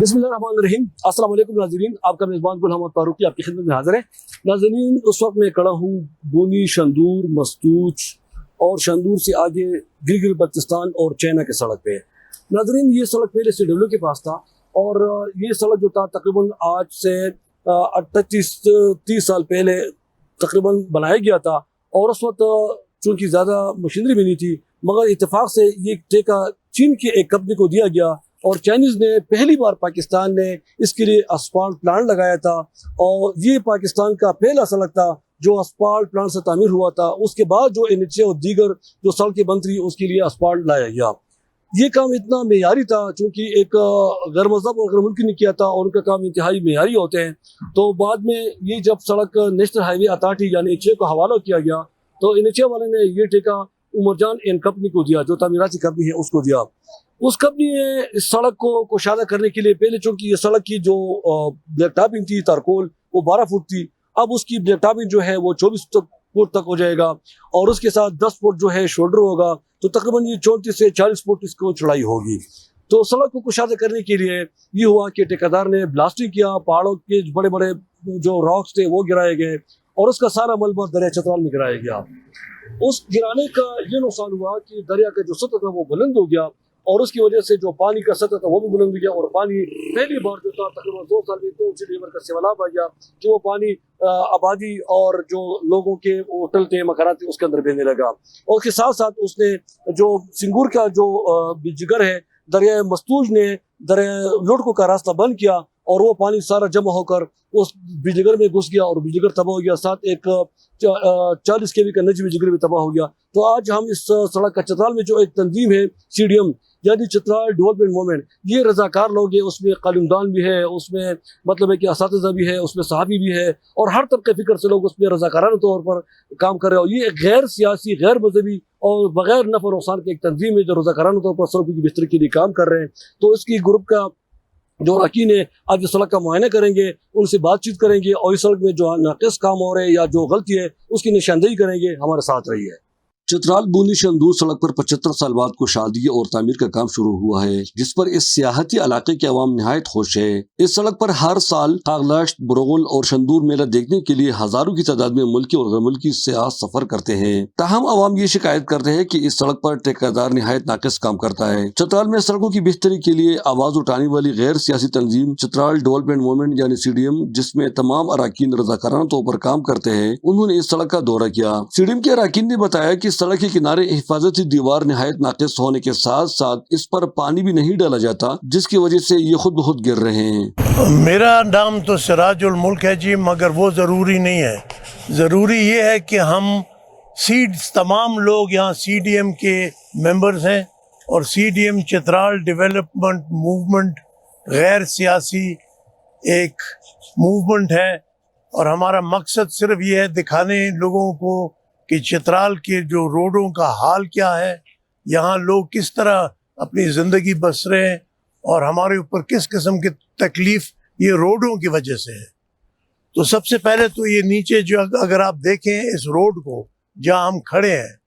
बिस्मिल्लाहिर्रहमानिर्रहीम। अस्सलाम वालेकुम नाज़रीन, आपका मेज़बान गुल मोहम्मद फारूकी आपकी खिदमत में हाज़िर है। नाज़रीन, उस वक्त मैं खड़ा हूँ बोनी, शंदूर, मस्तूच और शंदूर से आगे गिलगित बल्तिस्तान और चाइना के सड़क पे। नाज़रीन, ये सड़क पहले CW के पास था और ये सड़क जो था तकरीबन आज से 38-30 साल पहले तकरीबन बनाया गया था। और उस वक्त चूँकि ज़्यादा मशीनरी भी नहीं थी, मगर इत्तेफाक से ये ठेका चीन के एक कंपनी को दिया गया और चाइनीज़ ने पहली बार पाकिस्तान ने इसके लिए असफाल्ट प्लांट लगाया था। और ये पाकिस्तान का पहला सड़क था जो असफाल्ट प्लांट से तामीर हुआ था। उसके बाद जो NHA और दीगर जो सड़कें बन रही उसके लिए असफाल्ट लाया गया। ये काम इतना मेयारी था चूँकि एक गैर मज़हब और गैर मुल्की ने किया था और उनका काम इंतहाई मेयारी होते हैं। तो बाद में ये जब सड़क नेशनल हाईवे अथॉरिटी यानी NHA को हवाला किया गया तो NHA वाले ने ये ठेका उमरजान एंड कंपनी को दिया, जो तामीराती कंपनी है उसको दिया। उस कंपनी ने इस सड़क को कुशादा करने के लिए पहले चूंकि ये सड़क की जो ब्लैक टॉपिंग थी तारकोल वो 12 फुट थी, अब उसकी ब्लैक टॉपिंग जो है वो 24 फुट तक हो जाएगा और उसके साथ 10 फुट जो है शोल्डर होगा, तो तकरीबन ये 34 से 40 फुट इसको चौड़ाई होगी। तो सड़क को कुशादा करने के लिए ये हुआ कि ठेकेदार ने ब्लास्टिंग किया, पहाड़ों के बड़े बड़े जो रॉक्स थे वो गिराए गए और उसका सारा मलबा दरिया चतराल में गिराया गया। उस गिराने का ये नुकसान हुआ कि दरिया का जो सतह था वो बुलंद हो गया और उसकी वजह से जो पानी का सतह था वो भी बुलंद हो गया और पानी पहली बार जो था तकरीबन 2 साल में इतने ऊंचे लेवल का सैलाब आ गया कि वो पानी आबादी और जो लोगों के होटल थे मकान थे उसके अंदर बहने लगा। और उसके साथ साथ उसने जो सिंगूर का जो जिगर है दरिया मस्तूज ने दरिया लुढ़को का रास्ता बंद किया और वो पानी सारा जमा होकर उस बिजलीघर में घुस गया और बिजलीघर तबाह हो गया, साथ एक 40 kV का निजी बिजलीघर भी तबाह हो गया। तो आज हम इस सड़क का चतराल में जो एक तंजीम है CDM यानी चतराल डेवलपमेंट मूवमेंट, ये रजाकार लोग हैं, उसमें कालिमदान भी है, उसमें मतलब है कि असातिज़ा भी है, उसमें सहाबी भी है और हर तबके फ़िक्र से लोग उसमें रजाकाराना तौर पर काम कर रहे हैं। और ये गैर सियासी, गैर मजहबी और बगैर नफ़ा नुकसान की एक तंजीम है जो रजाकाराना तौर पर सड़कों की बेहतरी के लिए काम कर रहे हैं। तो इसकी ग्रुप का जो अरकान है आज इस सड़क का मुआयना करेंगे, उनसे बातचीत करेंगे और इस सड़क में जो नाक़िस काम हो रहे हैं या जो गलती है उसकी निशानदेही करेंगे। हमारे साथ रहिए। चतराल बोनी शंदूर सड़क पर 75 साल बाद कुशादगी और तामीर का काम शुरू हुआ है, जिस पर इस सियाहती इलाके के अवाम निहायत खुश है। इस सड़क पर हर साल कागलाश, बुरगुल और शंदूर मेला देखने के लिए हजारों की तादाद में मुल्की और गैर मुल्की सियाह सफर करते हैं। ताहम अवाम ये शिकायत करते हैं कि इस सड़क पर ठेकेदार निहायत नाकिस काम करता है। चतराल में सड़कों की बेहतरी के लिए आवाज उठाने वाली गैर सियासी तंजीम चतराल डेवलपमेंट मूवमेंट यानी CDM, जिसमें तमाम अरकान रजाकाराना तौर पर काम करते हैं, उन्होंने इस सड़क का दौरा किया। CDM के अरकान ने बताया कि सड़क के किनारे हिफाजती दीवार निहायत नाकिस होने के साथ साथ इस पर पानी भी नहीं डाला जाता, जिसकी वजह से ये खुद ब खुद गिर रहे हैं। मेरा नाम तो सिराजुल मुल्क है जी, मगर वो ज़रूरी नहीं है। ज़रूरी ये है कि हम तमाम लोग यहाँ CDM के मेंबर्स हैं और CDM चतराल डेवलपमेंट मूवमेंट गैर सियासी एक मूवमेंट है और हमारा मकसद सिर्फ ये है दिखाने लोगों को कि चतराल के जो रोडों का हाल क्या है, यहाँ लोग किस तरह अपनी ज़िंदगी बस रहे हैं और हमारे ऊपर किस किस्म की तकलीफ़ ये रोडों की वजह से है। तो सबसे पहले तो ये नीचे जो अगर आप देखें इस रोड को जहाँ हम खड़े हैं,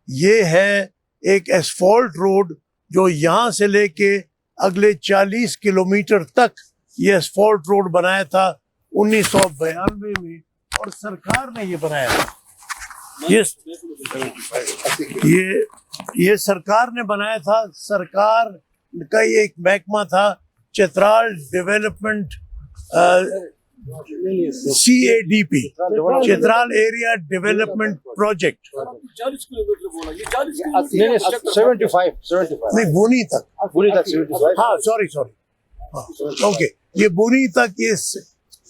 ये है एक एसफॉल्ट रोड जो यहाँ से लेके अगले 40 किलोमीटर तक ये एसफॉल्ट रोड बनाया था 1992 में और सरकार ने ये बनाया था। ये सरकार ने बनाया था। सरकार का ये एक महकमा था Chitral development CADP, Chitral area development project. 40 kilometre बोला, ये 40 नहीं, बोनी तक 75। हाँ, सॉरी ओके, ये बोनी तक ये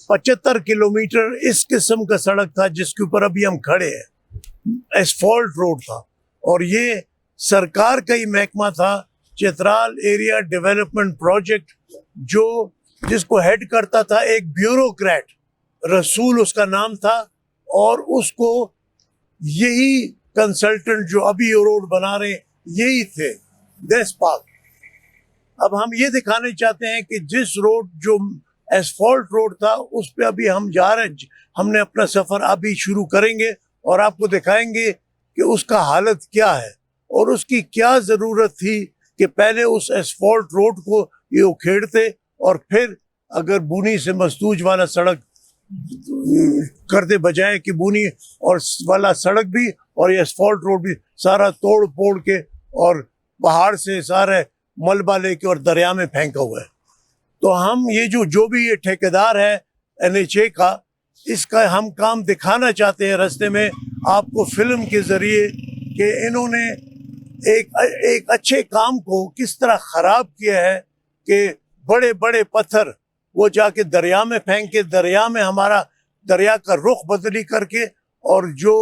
75 किलोमीटर इस किस्म का सड़क था जिसके ऊपर अभी हम खड़े हैं। एसफॉल्ट रोड था और ये सरकार का ही महकमा था चतराल एरिया डेवलपमेंट प्रोजेक्ट, जो जिसको हेड करता था एक ब्यूरोक्रेट, रसूल उसका नाम था और उसको यही कंसल्टेंट जो अभी ये रोड बना रहे यही थे, देश पाक। अब हम ये दिखाने चाहते हैं कि जिस रोड जो एसफॉल्ट रोड था उस पे अभी हम जा रहे हैं, हमने अपना सफ़र अभी शुरू करेंगे और आपको दिखाएंगे कि उसका हालत क्या है और उसकी क्या ज़रूरत थी कि पहले उस एसफॉल्ट रोड को ये उखेड़ते اور پھر اگر بونی سے مستوج والا سڑک کرتے بجائے کہ بونی اور والا سڑک بھی اور یہ اسفالٹ روڈ بھی سارا توڑ پھوڑ کے اور پہاڑ سے سارے ملبہ لے کے اور دریا میں پھینکا ہوا ہے. تو ہم یہ جو بھی یہ ٹھیکیدار ہے NHA کا، اس کا ہم کام دکھانا چاہتے ہیں رستے میں آپ کو فلم کے ذریعے کہ انہوں نے ایک اچھے کام کو کس طرح خراب کیا ہے کہ بڑے بڑے پتھر وہ جا کے دریا میں پھینک کے دریا میں ہمارا دریا کا رخ بدلی کر کے اور جو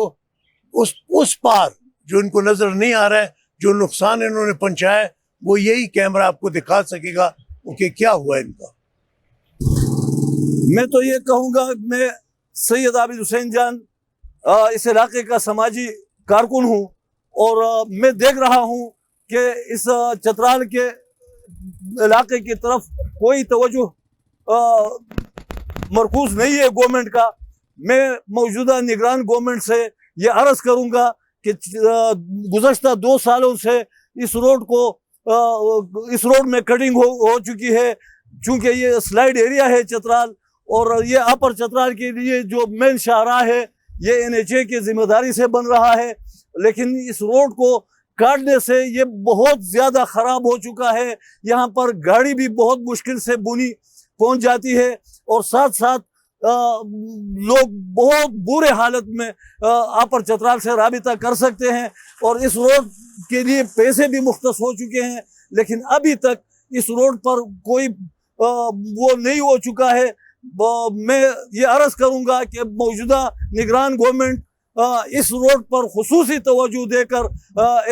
اس پار جو ان کو نظر نہیں آ رہا ہے جو نقصان انہوں نے پہنچایا ہے وہ یہی کیمرہ آپ کو دکھا سکے گا کہ کیا ہوا ان کا. میں تو یہ کہوں گا، میں سید عابد حسین جان اس علاقے کا سماجی کارکن ہوں اور میں دیکھ رہا ہوں کہ اس چترال کے علاقے کی طرف کوئی توجہ مرکوز نہیں ہے گورنمنٹ کا. میں موجودہ نگران گورنمنٹ سے یہ عرض کروں گا کہ گزشتہ 2 سالوں سے اس روڈ میں کٹنگ ہو چکی ہے، چونکہ یہ سلائیڈ ایریا ہے چترال، اور یہ اپر چترال کے لیے جو مین شاہراہ ہے یہ NHA کی ذمہ داری سے بن رہا ہے. لیکن اس روڈ کو کاٹنے سے یہ بہت زیادہ خراب ہو چکا ہے. یہاں پر گاڑی بھی بہت مشکل سے بونی پہنچ جاتی ہے اور ساتھ ساتھ لوگ بہت برے حالت میں اپر چترال سے رابطہ کر سکتے ہیں، اور اس روڈ کے لیے پیسے بھی مختص ہو چکے ہیں، لیکن ابھی تک اس روڈ پر کوئی وہ نہیں ہو چکا ہے. میں یہ عرض کروں گا کہ موجودہ نگران گورنمنٹ اس روڈ پر خصوصی توجہ دے کر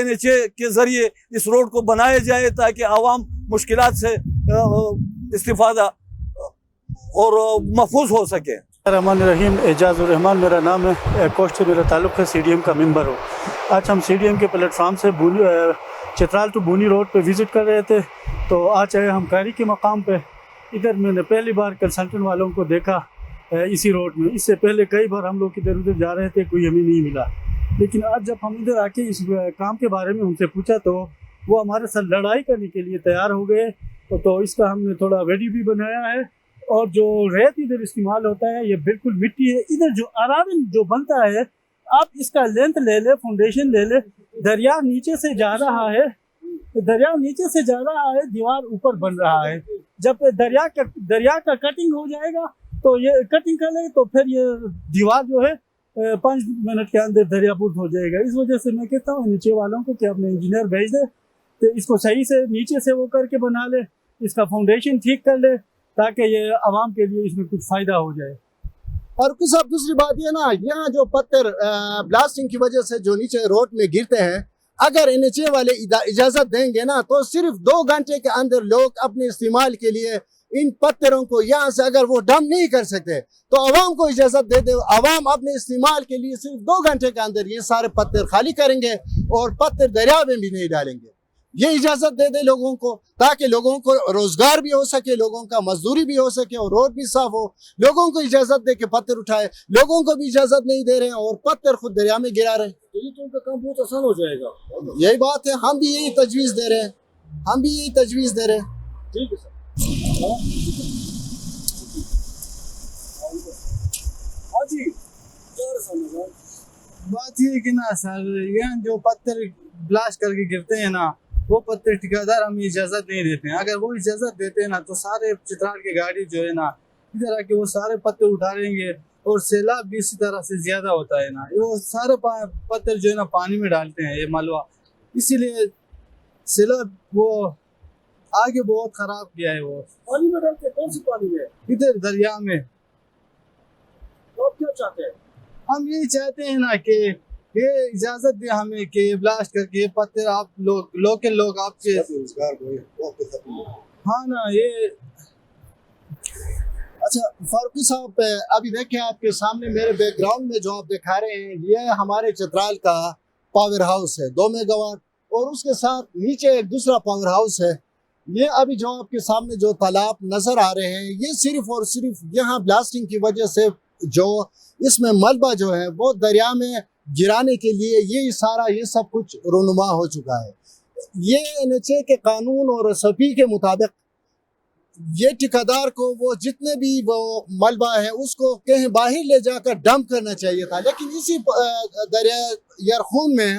NHA کے ذریعے اس روڈ کو بنایا جائے تاکہ عوام مشکلات سے استفادہ اور محفوظ ہو سکے. الرحمن الرحیم، اعجاز الرحمان میرا نام ہے، کوسٹ سے میرا تعلق ہے، CDM کا ممبر ہوں. آج ہم CDM کے پلیٹ فارم سے چترال ٹو بونی روڈ پہ وزٹ کر رہے تھے، تو آج آئے ہم کاری کے مقام پہ. ادھر میں نے پہلی بار کنسلٹنٹ والوں کو دیکھا اسی روڈ میں. اس سے پہلے کئی بار ہم لوگ ادھر ادھر جا رہے تھے، کوئی ہمیں نہیں ملا. لیکن آج جب ہم ادھر آ کے اس کام کے بارے میں ان سے پوچھا تو وہ ہمارے ساتھ لڑائی کرنے کے لیے تیار ہو گئے. تو اس کا ہم نے تھوڑا ویڈیو بھی بنایا ہے. اور جو ریت ادھر استعمال ہوتا ہے یہ بالکل مٹی ہے. ادھر جو اراون جو بنتا ہے، آپ اس کا لینتھ لے لے، فاؤنڈیشن لے لے، دریا نیچے سے جا رہا ہے، دیوار اوپر بن رہا ہے. جب دریا کا کٹنگ ہو جائے گا تو یہ کٹنگ کر لے تو پھر یہ دیوار جو ہے 5 منٹ کے اندر دریا پور ہو جائے گا. اس وجہ سے میں کہتا ہوں نیچے والوں کو کہ اپنے انجینئر بھیج دے تو اس کو صحیح سے نیچے سے وہ کر کے بنا لے، اس کا فاؤنڈیشن ٹھیک کر لے تاکہ یہ عوام کے لیے اس میں کچھ فائدہ ہو جائے. اور کچھ اب دوسری بات یہ نا، یہاں جو پتھر بلاسٹنگ کی وجہ سے جو نیچے روڈ میں گرتے ہیں، اگر NHA والے اجازت دیں گے نا تو صرف 2 گھنٹے کے اندر لوگ اپنے استعمال کے لیے ان پتھروں کو یہاں سے اگر وہ ڈمپ نہیں کر سکتے تو عوام کو اجازت دے دے. عوام اپنے استعمال کے لیے صرف 2 گھنٹے کے اندر یہ سارے پتھر خالی کریں گے اور پتھر دریا میں بھی نہیں ڈالیں گے. یہ اجازت دے دے لوگوں کو تاکہ لوگوں کو روزگار بھی ہو سکے، لوگوں کا مزدوری بھی ہو سکے اور روڈ بھی صاف ہو. لوگوں کو اجازت دے کے پتھر اٹھائے، لوگوں کو بھی اجازت نہیں دے رہے ہیں اور پتھر خود دریا میں گرا رہے ہیں. تو یہ تو ان کا کام بہت آسان ہو جائے گا. یہی بات ہے، ہم بھی یہی تجویز دے رہے ہیں. ٹھیک ہے سر. ہاں جی، بات یہ کہ نا سر، یہاں جو پتھر بلاسٹ کر کے گرتے ہیں نا، وہ پتھر ٹھیکیدار ہمیں اجازت نہیں دیتے ہیں. اگر وہ اجازت دیتے ہیں نا تو سارے چترال کی گاڑی جو ہے نا ادھر آ کے وہ سارے پتھر اٹھا لیں گے اور سیلاب بھی اسی طرح سے زیادہ ہوتا ہے نا. وہ سارے پتھر جو ہے نا پانی میں ڈالتے ہیں یہ ملبہ، اسی لیے سیلاب وہ آگے بہت خراب کیا ہے. وہ پانی میں ڈالتے ہیں؟ کون سی پانی میں؟ ادھر دریا میں. تو آپ کیا چاہتے ہیں؟ ہم یہی چاہتے ہیں نا کہ یہ اجازت دے ہمیں کہ بلاسٹ کر کے یہ پتھر آپ لوکل لوگ آپ کے ہاں نا یہ. اچھا فاروقی صاحب، ابھی دیکھیں آپ کے سامنے میرے بیک گراؤنڈ میں جو آپ دکھا رہے ہیں یہ ہمارے چترال کا پاور ہاؤس ہے 2 میگا واٹ، اور اس کے ساتھ نیچے ایک دوسرا پاور ہاؤس ہے. یہ ابھی جو آپ کے سامنے جو تالاب نظر آ رہے ہیں یہ صرف اور صرف یہاں بلاسٹنگ کی وجہ سے جو اس میں ملبہ جو ہے وہ دریا میں گرانے کے لیے یہ سب کچھ رونما ہو چکا ہے. یہ NHA کے قانون اور SOP کے مطابق یہ ٹھیکیدار کو وہ جتنے بھی وہ ملبہ ہے اس کو کہیں باہر لے جا کر ڈمپ کرنا چاہیے تھا، لیکن اسی دریا یرخون میں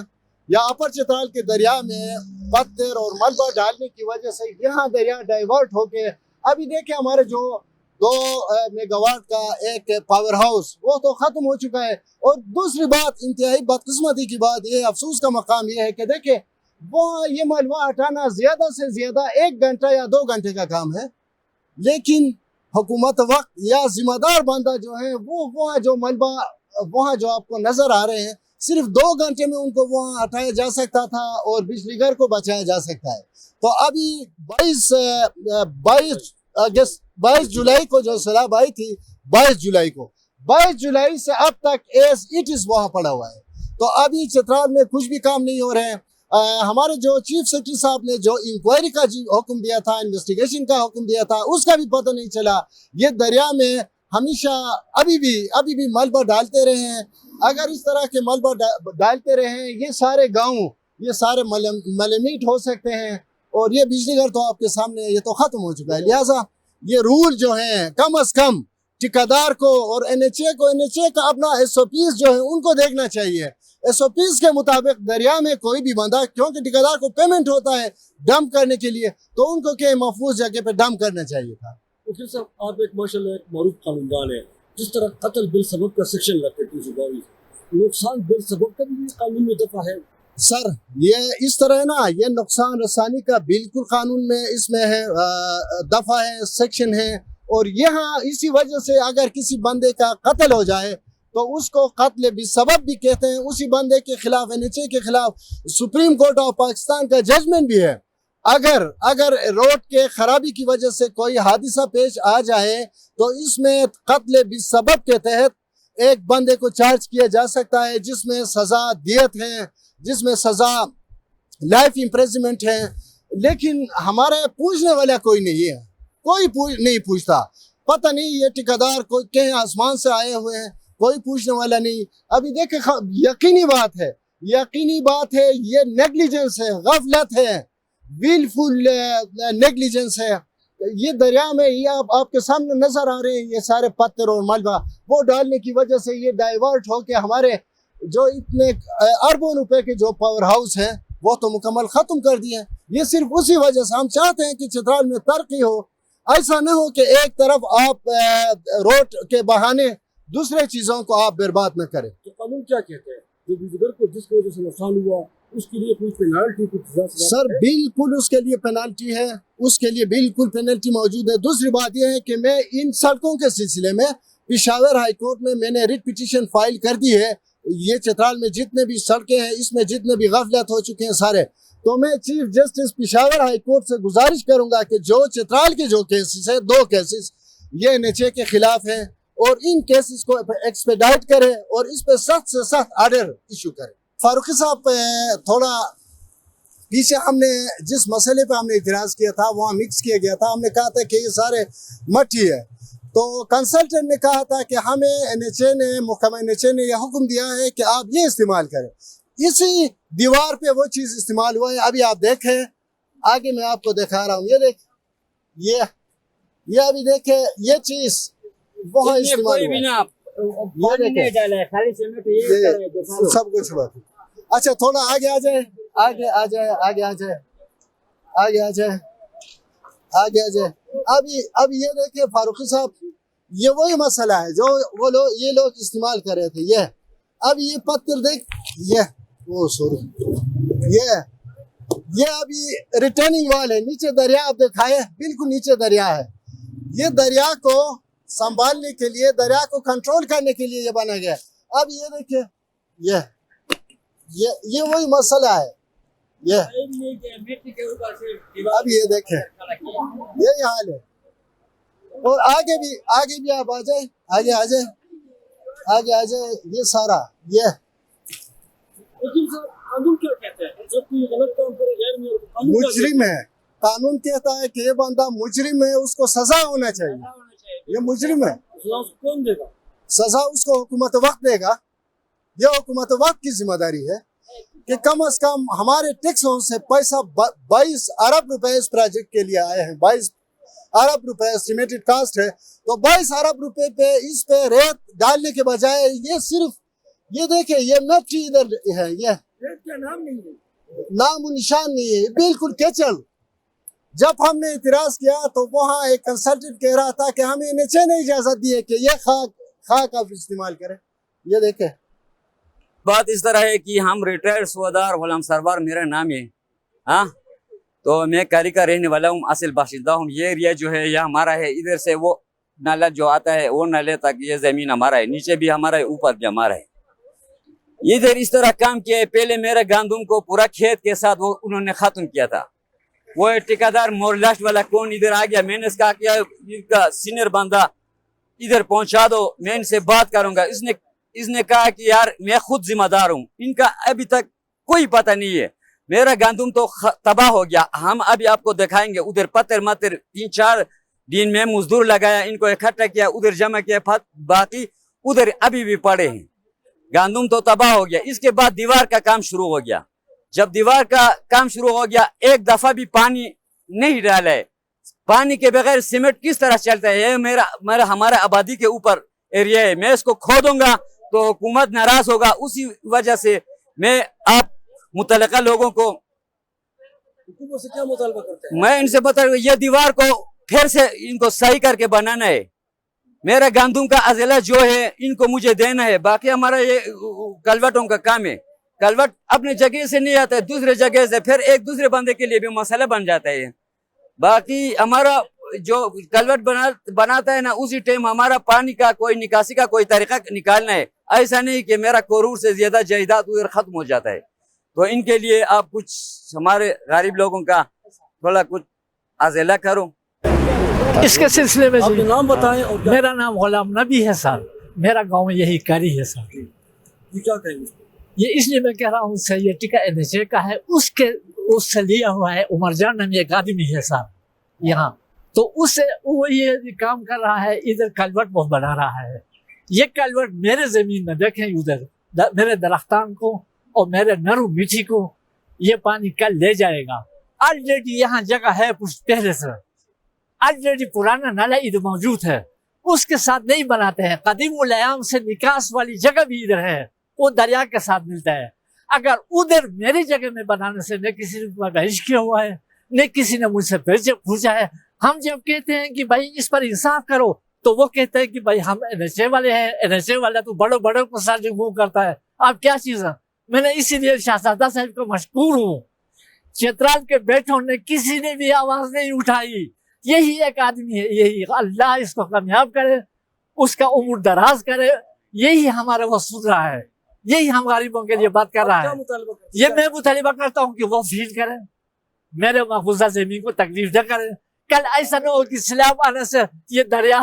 یا اپر چترال کے دریا میں پتھر اور ملبہ ڈالنے کی وجہ سے یہاں دریا ڈائیورٹ ہو کے ابھی دیکھیں ہمارے جو 2 میگا واٹ کا ایک پاور ہاؤس وہ تو ختم ہو چکا ہے۔ اور دوسری بات انتہائی بدقسمتی کی بات یہ افسوس کا مقام یہ ہے کہ دیکھیں وہ یہ ملبہ ہٹانا زیادہ سے زیادہ 1 گھنٹہ یا 2 گھنٹے کا کام ہے، لیکن حکومت وقت یا ذمہ دار بندہ جو ہے وہ وہاں جو ملبہ وہاں جو آپ کو نظر آ رہے ہیں صرف 2 گھنٹے میں ان کو وہاں ہٹایا جا سکتا تھا اور بجلی گھر کو بچایا جا سکتا ہے۔ تو ابھی 22 جولائی کو جو سیلاب آئی تھی 22 جولائی سے اب تک ایز اٹ از وہاں پڑا ہوا ہے۔ تو ابھی چترال میں کچھ بھی کام نہیں ہو رہے ہیں۔ ہمارے جو چیف سیکرٹری صاحب نے جو انکوائری کا حکم دیا تھا، انویسٹیگیشن کا حکم دیا تھا، اس کا بھی پتہ نہیں چلا۔ یہ دریا میں ہمیشہ ابھی بھی ملبہ ڈالتے رہے ہیں۔ اگر اس طرح کے ملبہ ڈالتے رہے ہیں یہ سارے گاؤں یہ سارے ملمیٹ ہو سکتے ہیں، اور یہ بجلی گھر تو آپ کے سامنے یہ تو ختم ہو چکا ہے۔ لہٰذا یہ رول جو ہیں کم از کم ٹھیکیدار کو اور این ایچ اے کا اپنا SOPs جو ہیں ان کو دیکھنا چاہیے۔ SOPs کے مطابق دریا میں کوئی بھی بندہ، کیونکہ ٹھیکیدار کو پیمنٹ ہوتا ہے ڈمپ کرنے کے لیے، تو ان کو کہیں محفوظ جگہ پہ ڈمپ کرنا چاہیے تھا۔ وکیل صاحب آپ ایک ماشاءاللہ ایک معروف قانون ہیں، جس طرح قتل بالسبب کا سیکشن رکھتے 322، نقصان بالسبب کا بھی قانون میں دفعہ ہے۔ سر یہ اس طرح ہے نا، یہ نقصان رسانی کا بالکل قانون میں اس میں ہے، دفعہ ہے، سیکشن ہے، اور یہاں اسی وجہ سے اگر کسی بندے کا قتل ہو جائے تو اس کو قتل بالسبب بھی کہتے ہیں۔ اسی بندے کے خلاف NHA کے خلاف سپریم کورٹ آف پاکستان کا ججمنٹ بھی ہے۔ اگر روڈ کے خرابی کی وجہ سے کوئی حادثہ پیش آ جائے تو اس میں قتل بالسبب کے تحت ایک بندے کو چارج کیا جا سکتا ہے، جس میں سزا دیت ہے، جس میں سزا لائف امپریزمنٹ ہے۔ لیکن ہمارے پوچھنے والا کوئی نہیں ہے، کوئی نہیں پوچھتا۔ پتہ نہیں یہ ٹھیکیدار کوئی کہیں آسمان سے آئے ہوئے ہیں، کوئی پوچھنے والا نہیں۔ ابھی دیکھیں یقینی بات ہے یہ نیگلیجنس ہے، غفلت ہے، ویلفل نیگلیجنس ہے۔ یہ دریا میں یہ آپ کے سامنے نظر آ رہے ہیں یہ سارے پتھر اور ملبہ، وہ ڈالنے کی وجہ سے یہ ڈائیورٹ ہو کے ہمارے جو اتنے اربوں روپے کے جو پاور ہاؤس ہیں وہ تو مکمل ختم کر دیے ہیں۔ یہ صرف اسی وجہ سے ہم چاہتے ہیں کہ چترال میں ترقی ہو، ایسا نہ ہو کہ ایک طرف آپ روڈ کے بہانے دوسرے چیزوں کو آپ برباد نہ کریں۔ تو قانون کیا کہتے ہیں جو بزگر کو جس کی وجہ سے نقصان ہوا اس کے لیے کوئی پینالٹی سر بالکل اس کے لیے پینالٹی ہے، اس کے لیے بالکل پینالٹی موجود ہے۔ دوسری بات یہ ہے کہ میں ان سڑکوں کے سلسلے میں پشاور ہائی کورٹ میں نے ریٹ پٹیشن فائل کر دی ہے۔ یہ چترال میں جتنے بھی سڑکیں ہیں اس میں جتنے بھی غفلت ہو چکے ہیں سارے، تو میں chief justice Peshawar high court سے گزارش کروں گا کہ جو چترال کے جو کیسز ہیں 2 کیسز یہ NHA کے خلاف ہیں، اور ان کیسز کو ایکسپیڈائٹ کرے اور اس پہ سخت سے سخت آرڈر ایشو کرے۔ فاروقی صاحب تھوڑا پیچھے ہم نے جس مسئلے پہ ہم نے اعتراض کیا تھا وہاں مکس کیا گیا تھا، ہم نے کہا تھا کہ یہ سارے مٹی ہے، تو کنسلٹنٹ نے کہا تھا کہ ہمیں محکمہ NHA نے یہ حکم دیا ہے کہ آپ یہ استعمال کریں۔ اسی دیوار پہ وہ چیز استعمال ہوا ہے۔ ابھی آپ دیکھیں آگے میں آپ کو دکھا رہا ہوں، یہ دیکھ یہ ابھی دیکھیں یہ چیز وہاں استعمال ہوا سب کچھ ہوا۔ اچھا تھوڑا آگے آ جائے، اب یہ دیکھیں فاروقی صاحب، یہ وہی مسئلہ ہے جو یہ لوگ استعمال کر رہے تھے۔ یہ اب یہ پتھر دیکھ، یہ ابھی ریٹرننگ وال ہے، نیچے دریا آپ دکھائے بالکل نیچے دریا ہے۔ یہ دریا کو سنبھالنے کے لیے، دریا کو کنٹرول کرنے کے لیے یہ بنا گیا۔ اب یہ دیکھیں یہ وہی مسئلہ ہے۔ اب یہ دیکھیں یہی حال ہے، اور آگے بھی آپ آ جائیں، آگے آ جائیں یہ سارا یہ مجرم ہے۔ قانون کہتا ہے کہ یہ بندہ مجرم ہے، اس کو سزا ہونا چاہیے۔ یہ مجرم ہے، کون دے گا سزا اس کو حکومت وقت دے گا۔ یہ حکومت وقت کی ذمہ داری ہے کہ کم از کم ہمارے ٹیکسوں سے پیسہ 22 ارب روپے اس پروجیکٹ کے لیے آئے ہیں، अरब रुपए एस्टिमेटेड कास्ट है। तो 22 अरब रुपए पे इस पे रेत डालने के बजाय ये सिर्फ ये देखे ये मिट्टी इधर है, ये नाम निशान नहीं है, बिल्कुल केचल। जब हमने इतराज किया तो वहाँ एक कंसल्टेंट कह रहा था कि हमें नीचे नहीं इजाजत दी है कि ये खाक आप इस्तेमाल करें। ये देखे बात इस तरह है कि हम रिटायर्ड सूबादार गुलाम सरवार मेरा नाम है। हाँ, तो मैं कारी का रहने वाला हूँ, असल बाशिंदा हूँ। ये एरिया जो है यह हमारा है, इधर से वो नाला जो आता है वो नाले तक ये जमीन हमारा है, नीचे भी हमारा है, ऊपर भी हमारा है। इधर इस तरह काम किया है। पहले मेरे गंदुम को पूरा खेत के साथ वो उन्होंने खत्म किया था। वो ठेकेदार मोर लास्ट वाला कौन इधर आ गया, मैंने इसका किया इनका सीनियर बंदा इधर पहुंचा दो, मैं इनसे बात करूंगा। इसने कहा कि यार मैं खुद जिम्मेदार हूँ, इनका अभी तक कोई पता नहीं है। मेरा गंदुम तो तबाह हो गया। हम अभी आपको दिखाएंगे, उधर पत्थर मत्थर 3-4 दिन में मजदूर लगाया, इनको इकट्ठा किया, उधर जमा किया, बाकी उधर अभी भी पड़े हैं। गंदुम तो तबाह हो गया। इसके बाद दीवार का काम शुरू हो गया। जब दीवार का काम शुरू हो गया, एक दफा भी पानी नहीं डाला है। पानी के बगैर सीमेंट किस तरह चलता है? ये मेरा हमारा आबादी के ऊपर एरिया है। मैं इसको खोदूंगा तो हुकूमत नाराज होगा। उसी वजह से मैं आप मुतलका लोगों को हुकूमत से क्या मुतालबा करते हैं? मैं इनसे बता रहा हूँ, ये दीवार को फिर से इनको सही करके बनाना है। मेरा गंदुम का अजला जो है इनको मुझे देना है। बाकी हमारा ये कलवटों का काम है। कलवट अपने जगह से नहीं आता है, दूसरे जगह से, फिर एक दूसरे बंदे के लिए भी मसला बन जाता है। बाकी हमारा जो कलवट बनाता है ना, उसी टाइम हमारा पानी का कोई निकासी का कोई तरीका निकालना है। ऐसा नहीं कि मेरा करोड़ से ज्यादा जायदाद उधर खत्म हो जाता है। तो इनके लिए आप कुछ हमारे गरीब लोगों का थोड़ा कुछ अजला करो। इसके सिलसिले में आपके नाम बताएं और मेरा नाम गुलाम नबी है सर, मेरा गांव में यही कारी है सर। ये क्या कहेंगे? ये इसलिए मैं कह रहा हूँ सर, ये टिका NHA का है, उससे लिया हुआ है। उमरजान नाम एक आदमी है सर यहाँ, तो उससे वो ये काम कर रहा है। इधर कलवट बहुत बना रहा है। ये कलवट मेरे जमीन में देखें, उधर मेरे दरख्तान को और मेरे नरू मिट्टी को ये पानी कल ले जाएगा। ऑलरेडी यहाँ जगह है कुछ पहले से, ऑलरेडी पुराना नाला इधर मौजूद है, उसके साथ नहीं बनाते हैं। कदीम उल अयाम से निकास वाली जगह भी इधर है, वो दरिया के साथ मिलता है। अगर उधर मेरी जगह में बनाने से न किसी ने बहस किया हुआ है, न किसी ने मुझसे पूछा है। हम जब कहते हैं कि भाई इस पर इंसाफ करो, तो वो कहते हैं कि भाई हम NHA वाले हैं, NHA वाला तो बड़े को साथ मूव करता है। आप क्या चीज है? मैंने इसीलिए शहजादा साहब को मशकूर हूँ। चित्राल के बैठों ने किसी ने भी आवाज नहीं उठाई। यही एक आदमी है, यही अल्लाह इसको कामयाब करे, उसका उम्र दराज करे। यही हमारा वो सुन रहा है, यही हम गरीबों के लिए बात कर रहा है। ये मैं मुतालिबा करता हूँ कि वो फील करें, मेरे महफूजा जमीन को तकलीफ न करें। कल ऐसा न हो कि सैलाब आने से ये दरिया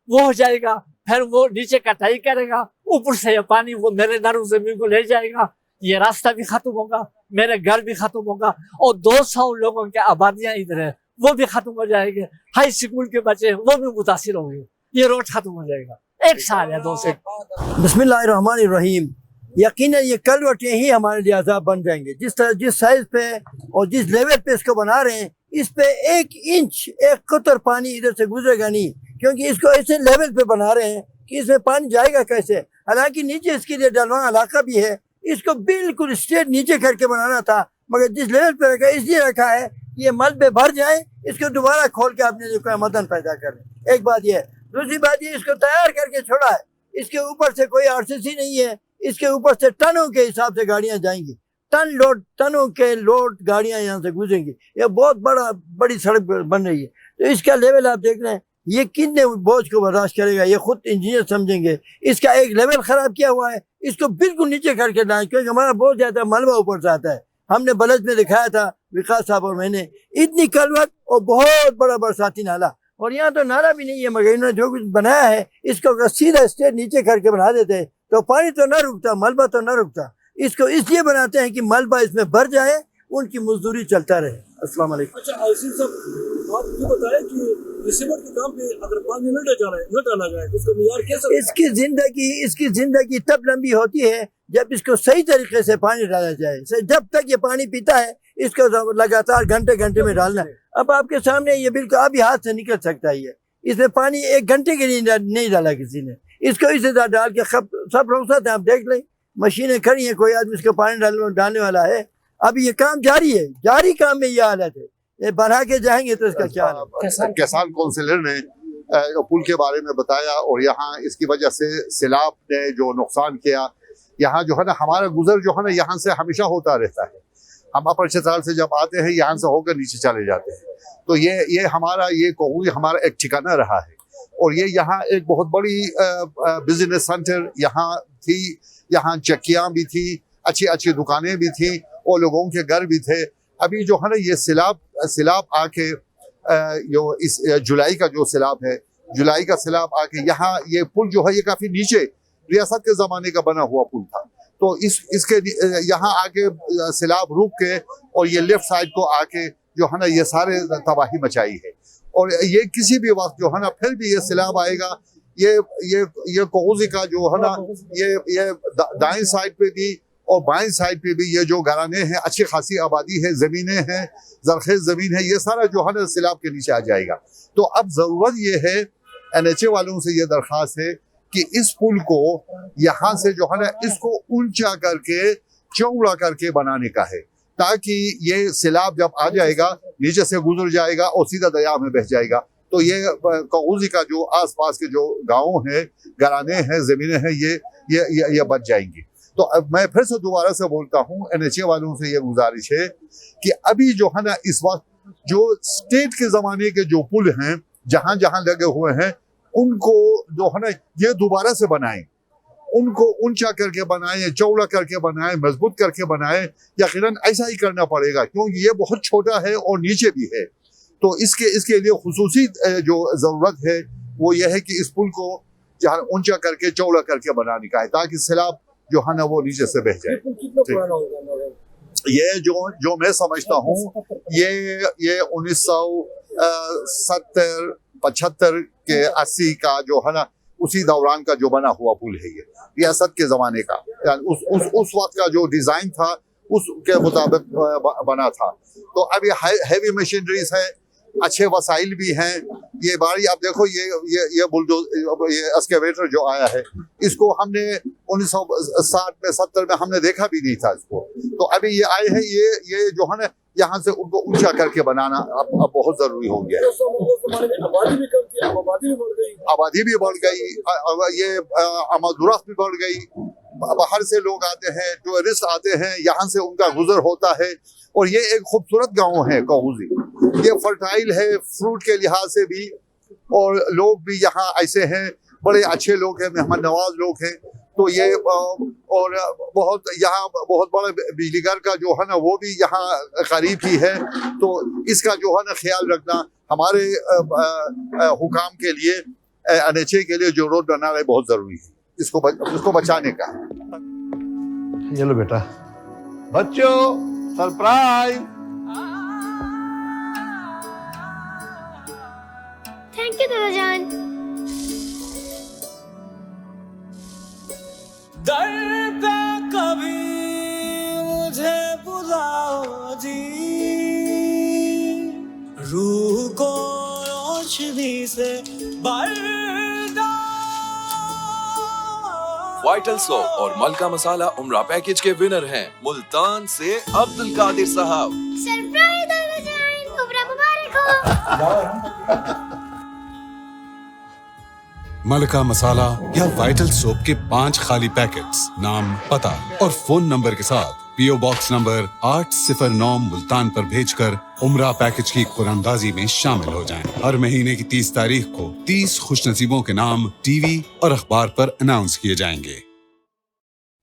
वो हो जाएगा, फिर वो नीचे कटाई करेगा, ऊपर से ये पानी वो मेरे नरू जमीन को ले जाएगा। ये रास्ता भी खत्म होगा, मेरे घर भी खत्म होगा, और 200 लोगों की आबादियां इधर है वो भी खत्म हो जाएंगे। हाई स्कूल के बच्चे वो भी मुतासिर होंगे। ये रोड खत्म हो जाएगा। 1 साल या 2 साल। बिस्मिल्लाहिर्रहमानिर्रहीम। यकीनन ये कलवटें ही हमारे लिए अज़ाब बन जाएंगे। जिस साइज पे और जिस लेवल पे इसको बना रहे हैं, इस पे 1 इंच 1 कतर पानी इधर से गुजरेगा नहीं, क्योंकि इसको ऐसे लेवल पे बना रहे हैं कि इसमें पानी जाएगा कैसे। हालांकि नीचे इसके लिए डलवा इलाका भी है, इसको बिल्कुल स्ट्रेट नीचे करके बनाना था, मगर जिस लेवल पे रखा इसलिए रखा है कि ये मलबे भर जाए, इसको दोबारा खोल के अपने लिए कोई मदन पैदा करें। एक बात ये। दूसरी बात ये, इसको तैयार करके छोड़ा है, इसके ऊपर से कोई RCC नहीं है, इसके ऊपर से टनों के हिसाब से गाड़ियां जाएंगी, टनों के लोड गाड़ियां यहाँ से गुजरेंगी। ये बहुत बड़ी सड़क बन रही है। तो इसका लेवल आप देख रहे हैं, ये कितने बोझ को बर्दाश्त करेगा, ये खुद इंजीनियर समझेंगे। इसका एक लेवल खराब किया हुआ है, इसको बिल्कुल नीचे करके लाए, क्योंकि हमारा बहुत ज्यादा मलबा ऊपर से आता है। हमने बलद में दिखाया था, विकास साहब और मैंने, इतनी कलवट और बहुत बड़ा बरसाती नाला, और यहाँ तो नाला भी नहीं है, मगर इन्होंने जो कुछ बनाया है इसको अगर सीधा स्ट्रेट नीचे करके बना देते तो पानी तो न रुकता, मलबा तो न रुकता। इसको इसलिए बनाते हैं कि मलबा इसमें भर जाए, उनकी मजदूरी चलता रहे। अस्सलाम वालेकुम। अच्छा आसिफ साहब, आप ये बताएं कि सीमेंट के काम पे अगर पानी न डाला जाए तो उसका मियार कैसा? इसकी जिंदगी तब लंबी होती है जब इसको सही तरीके से पानी डाला जाए। जब तक ये पानी पीता है इसको लगातार घंटे घंटे में डालना है। अब आपके सामने ये बिल्कुल अभी हाथ से निकल सकता है। ये इसमें पानी 1 घंटे के लिए नहीं डाला किसी ने, इसको इसी तरह डाल के सब रोकता है। आप देख लें मशीनें खड़ी हैं, कोई आदमी इसको पानी डालने वाला है। अभी ये काम जारी है, जारी काम में ये हालत है। ये बढ़ा के जाएंगे तो इसका क्या है। किसान काउंसिलर ने पुल के बारे में बताया और यहाँ इसकी वजह से सैलाब ने जो नुकसान किया, यहाँ जो है ना हमारा गुजर जो है ना यहाँ से हमेशा होता रहता है। हम अपर चतराल से जब आते हैं यहाँ से होकर नीचे चले जाते हैं, तो ये हमारा ये कोहूज हमारा एक ठिकाना रहा है। और ये यहाँ एक बहुत बड़ी बिजनेस सेंटर यहाँ थी, यहाँ चक्कियाँ भी थी, अच्छी अच्छी दुकानें भी थी और लोगों के घर भी थे। अभी जो है ना ये सैलाब आके जो इस जुलाई का जो सैलाब है, जुलाई का सैलाब आके यहाँ ये पुल जो है ये काफी नीचे रियासत के जमाने का बना हुआ पुल था, तो इसके यहाँ आके सैलाब रुक के और ये लेफ्ट साइड को आके जो है ना ये सारे तबाही मचाई है। और ये किसी भी वक्त जो है ना फिर भी ये सैलाब आएगा। ये कोहूजी का जो है ना ये दाएं साइड पे भी और बाएं साइड पे भी ये जो घराने हैं, अच्छी खासी आबादी है, जमीनें हैं, जरखेज जमीन है, ये सारा जो है ना सैलाब के नीचे आ जाएगा। तो अब जरूरत ये है, NHA वालों से ये दरख्वास्त है कि इस पुल को यहाँ से जो है ना इसको ऊंचा करके चौड़ा करके बनाने का है, ताकि ये सैलाब जब आ जाएगा नीचे से गुजर जाएगा और सीधा दरिया में बह जाएगा। तो ये कोहूजी का जो आसपास के जो गाँव हैं, घराने हैं, जमीनें हैं, ये बच जाएंगी। तो अब मैं फिर से दोबारा से बोलता हूँ, NHA वालों से ये गुजारिश है कि अभी जो है ना इस वक्त जो स्टेट के ज़माने के जो पुल हैं जहाँ जहाँ लगे हुए हैं, उनको जो है ना ये दोबारा से बनाएं, उनको ऊंचा करके बनाएं, चौड़ा करके बनाएं, मजबूत करके बनाएं। यकीनन ऐसा ही करना पड़ेगा क्योंकि ये बहुत छोटा है और नीचे भी है। तो इसके लिए खुसूसी जो ज़रूरत है वो ये है कि इस पुल को जहाँ ऊंचा करके चौड़ा करके बनाने का है, ताकि सैलाब जो है ना वो नीचे से बह जाए। ये जो मैं समझता हूँ ये 1970-75 के 80 का जो है ना उसी दौरान का जो बना हुआ पुल है, ये रियासत के ज़माने का, उस वक्त का जो डिज़ाइन था उसके मुताबिक बना था। तो अब ये हैवी मशीनरीज है, अच्छे वसाइल भी हैं। ये बारी आप देखो, ये बुलडोजर, ये एक्सकेवेटर जो आया है, इसको हमने 1960 में 70 में हमने देखा भी नहीं था इसको। तो अभी ये आए हैं, ये जो है ना यहाँ से उनको ऊंचा करके बनाना अब बहुत जरूरी हो गया है। आबादी भी बढ़ गई, ये आमदोरफ्त भी बढ़ गई, बाहर से लोग आते हैं, टूरिस्ट आते हैं, यहाँ से उनका गुजर होता है। और ये एक खूबसूरत गांव है कोहूजी, ये फर्टाइल है फ्रूट के लिहाज से भी, और लोग भी यहाँ ऐसे हैं, बड़े अच्छे लोग हैं, मेहमान नवाज लोग हैं। तो ये और यहाँ बहुत बड़ा बिजली घर का जो है ना वो भी यहाँ करीब ही है। तो इसका जो है ना ख्याल रखना हमारे हुकाम के लिए, NHA के लिए जो रोड बनाना है बहुत जरूरी है, इसको बचाने का। ये लो बेटा, बच्चों सरप्राइज। थैंक यू दादा जान। दर पे कभी मुझे बुलाओ जी, रूह को रोशनी से भरना। वाइटल सोप और मलका मसाला उम्रा पैकेज के विनर हैं मुल्तान से अब्दुल कादिर साहब। सरप्राइज दादा जान, उम्रा मुबारक हो। मलका मसाला या वाइटल सोप के 5 खाली पैकेट्स, नाम, पता और फोन नंबर के साथ PO बॉक्स नंबर 809 मुल्तान पर भेजकर उम्रा पैकेज की कुरानंदाजी में शामिल हो जाएं। हर महीने की 30 तारीख को 30 खुशनसीबों के नाम टीवी और अखबार पर अनाउंस किए जाएंगे।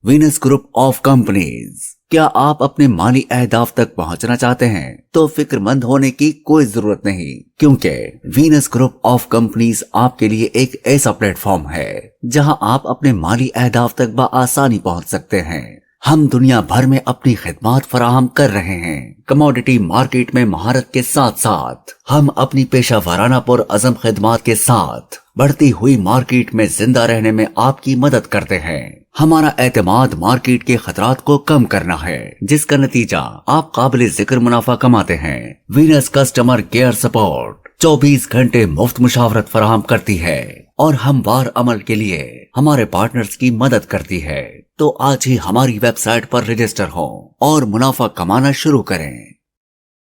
वीनस ग्रुप ऑफ कंपनीज, क्या आप अपने माली अहदाफ तक पहुंचना चाहते हैं? तो फिक्रमंद होने की कोई जरूरत नहीं, क्योंकि वीनस ग्रुप ऑफ कंपनीज आपके लिए एक ऐसा प्लेटफॉर्म है जहां आप अपने माली अहदाफ तक बआसानी पहुंच सकते हैं। हम दुनिया भर में अपनी खिदमत फराहम कर रहे हैं। कमोडिटी मार्केट में महारत के साथ साथ हम अपनी पेशा वाराना पुर अज़म खिदमत के साथ बढ़ती हुई मार्केट में जिंदा रहने में आपकी मदद करते हैं। हमारा एतमाद मार्केट के खतरात को कम करना है, जिसका नतीजा आप काबिल जिक्र मुनाफा कमाते हैं। वीनस कस्टमर केयर सपोर्ट 24 घंटे मुफ्त मुशावरत फराहम करती है और हमवार अमल के लिए हमारे पार्टनर्स की मदद करती है। तो आज ही हमारी वेबसाइट पर रजिस्टर हो और मुनाफा कमाना शुरू करें।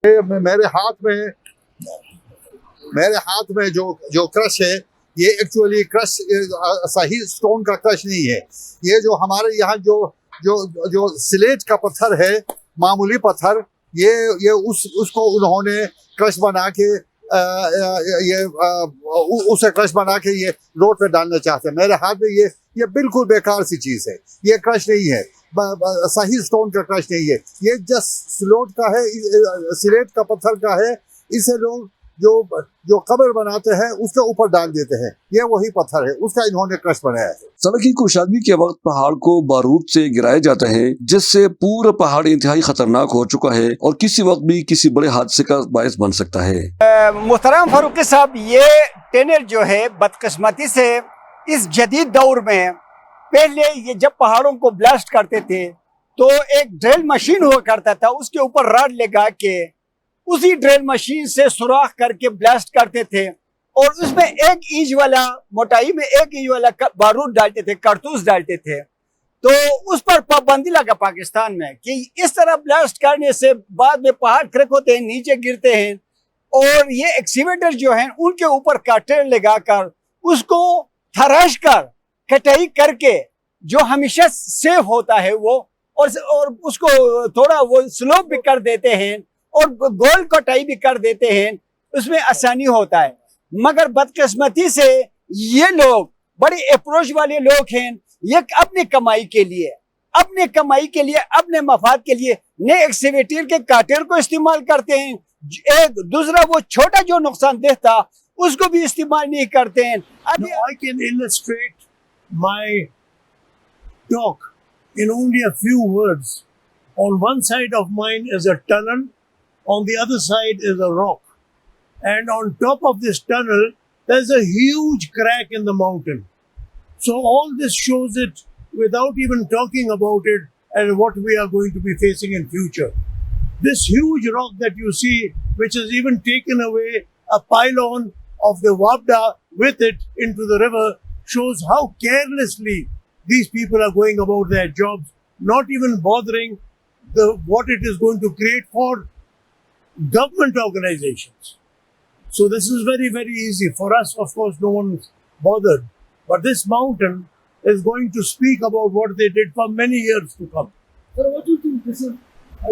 मेरे हाथ में जो क्रश है, ये एक्चुअली क्रश सही स्टोन का क्रश नहीं है। ये जो हमारे यहाँ जो स्लेट का पत्थर है, मामूली पत्थर, ये उसको उन्होंने क्रश बना के उसे क्रश बना के ये रोड पे डालना चाहते हैं। मेरे हाथ में ये बिल्कुल बेकार सी चीज़ है। ये क्रश नहीं है, सही स्टोन का क्रश नहीं है। ये जस्ट स्लेट का है, स्लेट का पत्थर का है। इसे लोग जो कब्र बनाते हैं उसके ऊपर डाल देते हैं। ये वही पत्थर है, उसका इन्होंने क्रश बनाया है। सड़क की कुशादगी के वक्त पहाड़ को बारूद से गिराया जाता है, जिससे पूरा पहाड़ इंतहाई खतरनाक हो चुका है और किसी वक्त भी किसी बड़े हादसे का बायस बन सकता है। मोहतरम फारूकी साहब, ये टनल जो है बदकिस्मती से इस जदीद दौर में, पहले ये जब पहाड़ों को ब्लास्ट करते थे तो एक ड्रिल मशीन हुआ करता था, उसके ऊपर राड लगा के उसी ड्रिल मशीन से सुराख करके ब्लास्ट करते थे और उसमें 1 इंच वाला मोटाई में 1 इंच वाला बारूद डालते थे, कारतूस डालते थे। तो उस पर पाबंदी लगा पाकिस्तान में कि इस तरह ब्लास्ट करने से बाद में पहाड़ क्रैक होते हैं, नीचे गिरते हैं और ये एक्सीवेटर जो हैं उनके ऊपर काटर लगाकर उसको थराश कर कटाई करके जो हमेशा सेफ होता है वो और उसको थोड़ा वो स्लोप भी कर देते हैं और गोल कटाई भी कर देते हैं, उसमें आसानी होता है। मगर बदकिस्मती से ये लोग बड़े अप्रोच वाले लोग हैं, ये अपनी कमाई के लिए, अपने मफाद के लिए नए एक्सीवेटर के काटर को इस्तेमाल करते हैं। एक दूसरा वो छोटा जो नुकसानदेह था उसको भी इस्तेमाल नहीं करते हैं। Now I can illustrate my talk in only a few words. On one side of mine is a tunnel, on the other side is a rock. And on top of this tunnel, there's a huge crack in the mountain. So all this shows it without even talking about it and what we are going to be facing in future. This huge rock that you see, which has even taken away a pylon of the Wabda with it into the river, shows how carelessly these people are going about their jobs, not even bothering what it is going to create for government organizations. So this is very, very easy. For us, of course, no one's bothered. But this mountain is going to speak about what they did for many years to come. Sir, what do you think this is?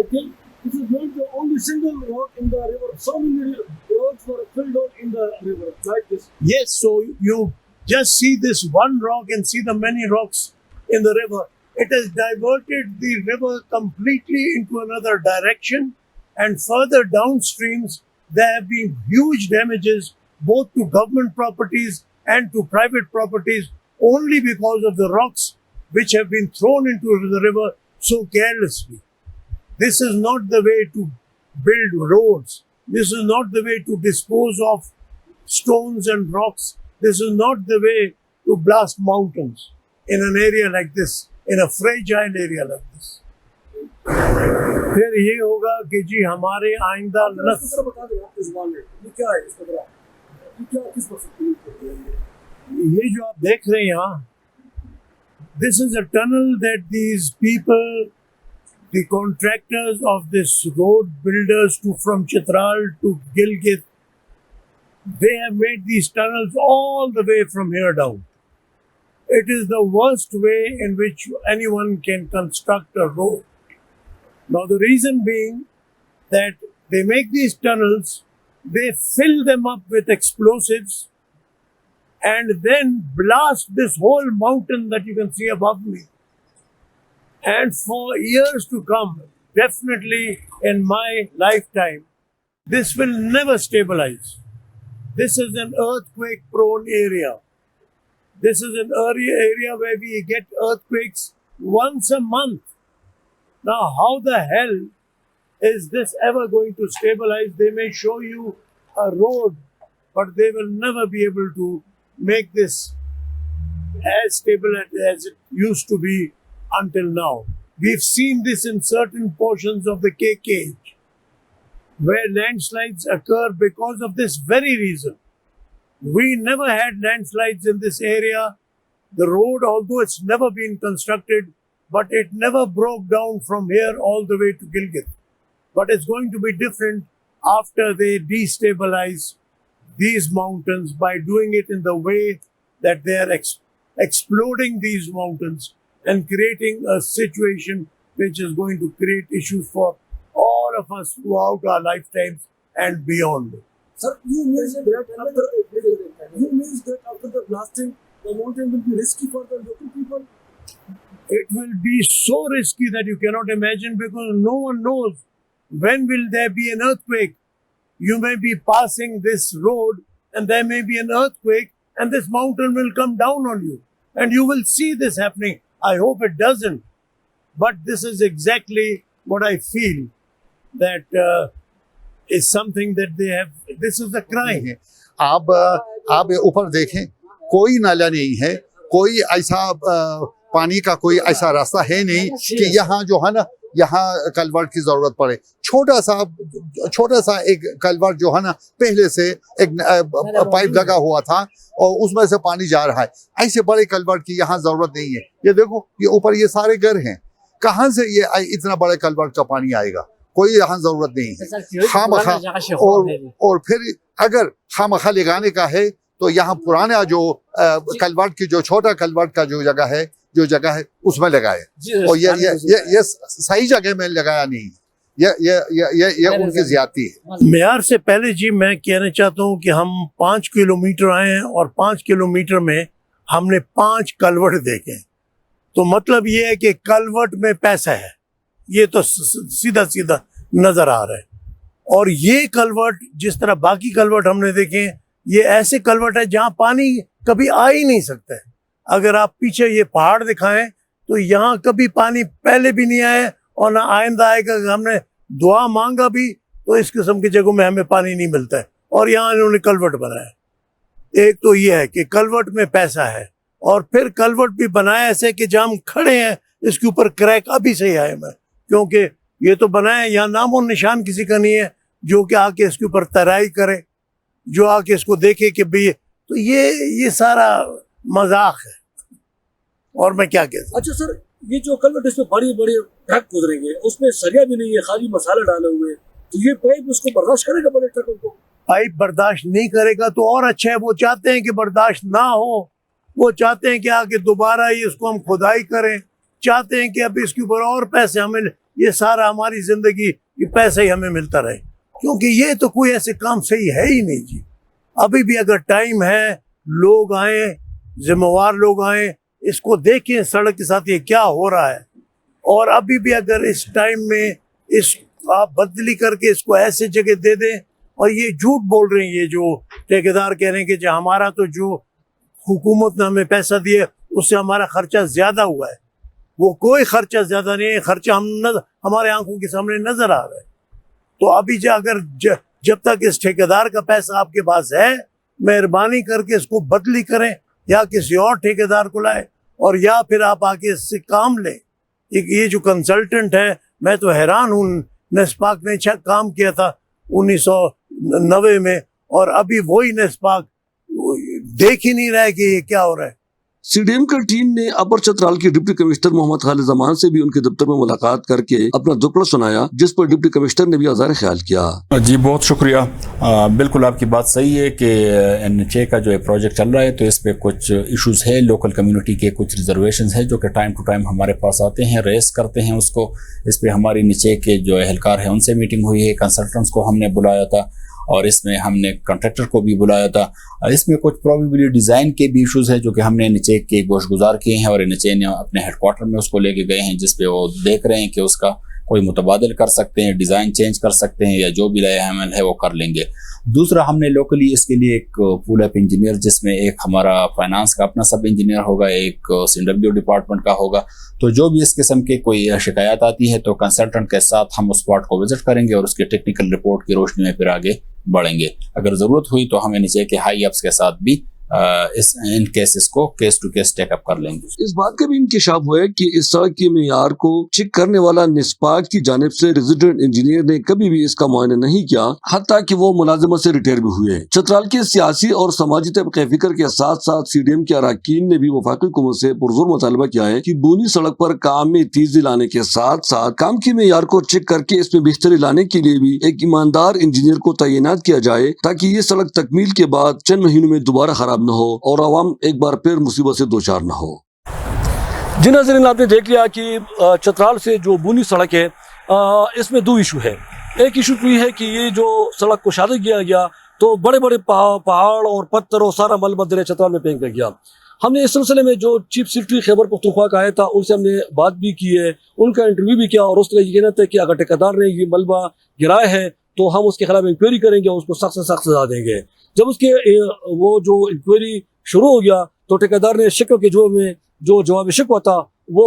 I think this is not the only single rock in the river. So many rocks were filled out in the river like this. Yes, so you just see this one rock and see the many rocks in the river. It has diverted the river completely into another direction, and further downstreams there have been huge damages both to government properties and to private properties only because of the rocks which have been thrown into the river so carelessly. This is not the way to build roads. This is not the way to dispose of stones and rocks. This is not the way to blast mountains in an area like this, in a fragile area like this. फिर ये होगा कि जी हमारे आइंदा ये जो आप देख रहे हैं यहाँ, this is a tunnel that these people, the contractors of this road builders from Chitral to Gilgit, they have made these tunnels all the way from here down. It is the worst way in which anyone can construct a road. Now the reason being that they make these tunnels, they fill them up with explosives and then blast this whole mountain that you can see above me. And for years to come, definitely in my lifetime, this will never stabilize. This is an earthquake-prone area. This is an area where we get earthquakes once a month. Now, how the hell is this ever going to stabilize? They may show you a road, but they will never be able to make this as stable as it used to be until now. We've seen this in certain portions of the KK, where landslides occur because of this very reason. We never had landslides in this area. The road, although it's never been constructed, but it never broke down from here all the way to Gilgit. But it's going to be different after they destabilize these mountains by doing it in the way that they are exploding these mountains and creating a situation which is going to create issues for all of us throughout our lifetimes and beyond. Sir, you means that after the blasting, the mountain will be risky for the local people? It will be so risky that you cannot imagine, because no one knows when will there be an earthquake. You may be passing this road and there may be an earthquake and this mountain will come down on you. And you will see this happening. I hope it doesn't. But this is exactly what I feel, that is something that they have, this is a crime. आप ऊपर देखें, कोई नाला नहीं है, कोई ऐसा पानी का कोई ऐसा रास्ता है नहीं कि यहाँ जो है ना, यहाँ कलवर्ट की जरूरत पड़े. छोटा सा एक कलवर्ट जो है ना, पहले से एक पाइप लगा हुआ था और उसमें से पानी जा रहा है. ऐसे बड़े कलवर्ट की यहाँ जरूरत नहीं है. ये देखो, ये ऊपर ये सारे घर हैं, कहाँ से ये इतना बड़े कलवर्ट का पानी आएगा? कोई यहाँ जरूरत नहीं है. खामखा, और फिर अगर खामखा लगाने का है तो यहाँ पुराना जो कलवर्ट की जो छोटा कलवर्ट का जो जगह है उसमें लगाए. और ये सही जगह में लगाया नहीं. ये उनकी ज्यादती है. मेयार से पहले जी मैं कहना चाहता हूँ कि हम 5 किलोमीटर आए हैं और 5 किलोमीटर में हमने 5 कलवर्ट देखे. तो मतलब ये है कि कलवर्ट में पैसा है, ये तो सीधा सीधा नजर आ रहा है. और ये कलवर्ट जिस तरह बाकी कलवर्ट हमने देखे, ये ऐसे कलवर्ट है जहाँ पानी कभी आ ही नहीं सकता है. अगर आप पीछे ये पहाड़ दिखाएं तो यहाँ कभी पानी पहले भी नहीं आया और ना आइंदा आएगा. हमने दुआ मांगा भी तो इस किस्म की जगहों में हमें पानी नहीं मिलता है, और यहाँ इन्होंने कलवर्ट बनाया. एक तो ये है कि कलवर्ट में पैसा है, और फिर कलवर्ट भी बनाया ऐसे कि जहाँ हम खड़े हैं इसके ऊपर क्रैक अभी से ही आए मैं, क्योंकि ये तो बनाया, यहाँ नामो निशान किसी का नहीं है जो कि आके इसके ऊपर तराई करे, जो आके इसको देखे कि भाई. तो ये सारा मजाक है, और मैं क्या कहता. अच्छा सर, ये जो कलवर्ट इसमें बड़ी बड़ी ट्रक गुजरेंगे, उसमें सरिया भी नहीं है, खाली मसाला डाले हुए, तो ये पाइप उसको बर्दाश्त करेगा? बड़े ट्रकों को पाइप बर्दाश्त नहीं करेगा तो और अच्छा है. वो चाहते हैं कि बर्दाश्त ना हो, वो चाहते हैं कि आके दोबारा ये इसको हम खुदाई करें, चाहते हैं कि अब इसके ऊपर और पैसे हमें, ये सारा हमारी जिंदगी ये पैसे ही हमें मिलता रहे, क्योंकि ये तो कोई ऐसे काम सही है ही नहीं जी. अभी भी अगर टाइम है, लोग आए, जिम्मेवार लोग आए, इसको देखें सड़क के साथ ये क्या हो रहा है. और अभी भी अगर इस टाइम में इस आप बदली करके इसको ऐसे जगह दे दें, और ये झूठ बोल रहे हैं ये जो ठेकेदार कह रहे हैं कि जो हमारा तो जो हुकूमत ने हमें पैसा दिया उससे हमारा खर्चा ज्यादा हुआ है. वो कोई खर्चा ज्यादा नहीं है, खर्चा हमारे आंखों के सामने नजर आ रहा है. तो अभी जब तक इस ठेकेदार का पैसा आपके पास है, मेहरबानी करके इसको बदली करें या किसी और ठेकेदार को लाए, और या फिर आप आके इससे काम लें. ये जो कंसल्टेंट है, मैं तो हैरान हूँ. नेस्पाक ने अच्छा काम किया था 1990 में, और अभी वही नेस्पाक देख ही नहीं रहा है कि ये क्या हो रहा है. सीडीएम की टीम ने अपर चतराल के डिप्टी कमिश्नर मोहम्मद खालिद जमान से भी उनके दफ्तर में मुलाकात करके अपना दुखड़ा सुनाया, जिस पर डिप्टी कमिश्नर ने भी आज़ार ख्याल किया. जी बहुत शुक्रिया. बिल्कुल आपकी बात सही है कि NHA का जो प्रोजेक्ट चल रहा है तो इस पे कुछ इश्यूज है, लोकल कम्युनिटी के कुछ रिजर्वेशंस है जो कि टाइम टू टाइम हमारे पास आते हैं, रेस करते हैं उसको. इस पे हमारी नीचे के जो एहलकार है उनसे मीटिंग हुई है, कंसल्टेंट्स को हमने बुलाया था, और इसमें हमने कॉन्ट्रैक्टर को भी बुलाया था. इसमें कुछ प्रोबेबली डिज़ाइन के भी इशूज़ हैं जो कि हमने NHA के गोशगुजार किए हैं, और NHA ने अपने हेडक्वार्टर में उसको लेके गए हैं, जिस पे वो देख रहे हैं कि उसका कोई मुतबादल कर सकते हैं, डिज़ाइन चेंज कर सकते हैं, या जो भी लाया अमल है वो कर लेंगे. दूसरा, हमने लोकली इसके लिए एक पूल अप इंजीनियर, जिसमें एक हमारा फाइनेंस का अपना सब इंजीनियर होगा, एक CW डिपार्टमेंट का होगा. तो जो भी इस किस्म के कोई शिकायत आती है तो कंसल्टेंट के साथ हम उस स्पॉट को विजिट करेंगे और उसकी टेक्निकल रिपोर्ट की रोशनी में फिर आगे बढ़ेंगे. अगर ज़रूरत हुई तो हम NHA के हाई अप्स के साथ भी इन केसेस को केस टू केस टेकअप कर लेंगे। इस बात का भी इंकशाफ हुआ है कि इस सड़क के मेयार को चेक करने वाला निस्पाक की जानिब से रेजिडेंट इंजीनियर ने कभी भी इसका मुआयना नहीं किया, हत्ता कि वो मुलाजिमत से रिटायर भी हुए। चतराल के सियासी और समाजी तबके फिक्र के साथ साथ CDM के अरकान ने भी वफाकी हुकूमत से पुरजोर मुतालबा किया है कि बूनी सड़क पर काम में तेजी लाने के साथ साथ काम के मेयार को चेक करके इसमें बेहतरी लाने के लिए भी एक ईमानदार इंजीनियर को तैनात किया जाए, ताकि ये सड़क तकमील के बाद चंद महीनों में दोबारा खराब न हो और आवाम एक बार फिर मुसीबत से दोचार न हो। जी नाज़रीन, आपने देख लिया कि चतराल से जो बूनी सड़क है, इसमें दो इशू है। एक इशू तो ये है कि ये जो सड़क को शादी किया गया तो बड़े बड़े पहाड़ और पत्थर और सारा मल मदरे चतराल में फेंक गया। हमने इस सिलसिले में जो चीफ सेक्रेटरी खैबर पख्तूनख्वा का आया था उनसे हमने बात भी की है, उनका इंटरव्यू भी किया और उसका ये कहना था कि अगर ठेकेदार ने ये मलबा गिराया है तो हम उसके खिलाफ इंक्वायरी करेंगे और उसको सख्त से सख्त सजा देंगे। जब उसके वो जो इंक्वायरी शुरू हो गया तो ठेकेदार ने शिकवे के जवाब में जो जवाब शिकवा था वो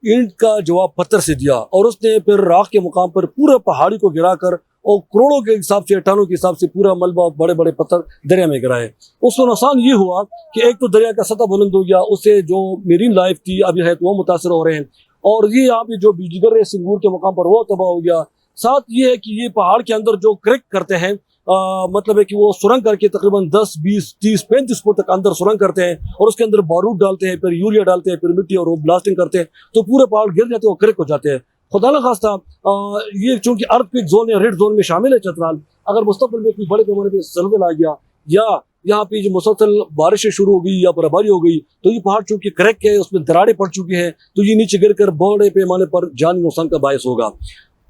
ईंट का जवाब पत्थर से दिया और उसने फिर राख के मुकाम पर पूरा पहाड़ी को गिराकर और करोड़ों के हिसाब से, टनों के हिसाब से पूरा मलबा बड़े बड़े पत्थर दरिया में गिराए। उसको नुकसान ये हुआ कि एक तो दरिया का सतह बुलंद हो गया, उससे जो मेरीन लाइफ थी अभी है वो मुतासर हो रहे हैं, और ये यहाँ पे जो बिजलीघर है सिंगूर के मुकाम पर वो तबाह हो गया। साथ ये है कि ये पहाड़ के अंदर जो क्रैक करते हैं, मतलब है कि वो सुरंग करके तकरीबन 10, 20, 30, 35 फुट तक अंदर सुरंग करते हैं और उसके अंदर बारूद डालते हैं, फिर यूरिया डालते हैं, फिर मिट्टी और वो ब्लास्टिंग करते हैं, तो पूरे पहाड़ गिर जाते हैं और क्रैक हो जाते हैं। खुदा न खास्ता ये चूंकि अर्थक्वेक जोन या रेड जोन में शामिल है चतराल, अगर मुस्तकबिल में कोई बड़े पैमाने पर जलज़ला आ गया या यहाँ पे जो मुसलसल बारिशें शुरू हो गई या बर्फबारी हो गई तो ये पहाड़ चूंकि क्रैक है, उसमें दरारें पड़ चुकी हैं, तो ये नीचे गिर कर बड़े पैमाने पर जानी नुकसान का बायस होगा।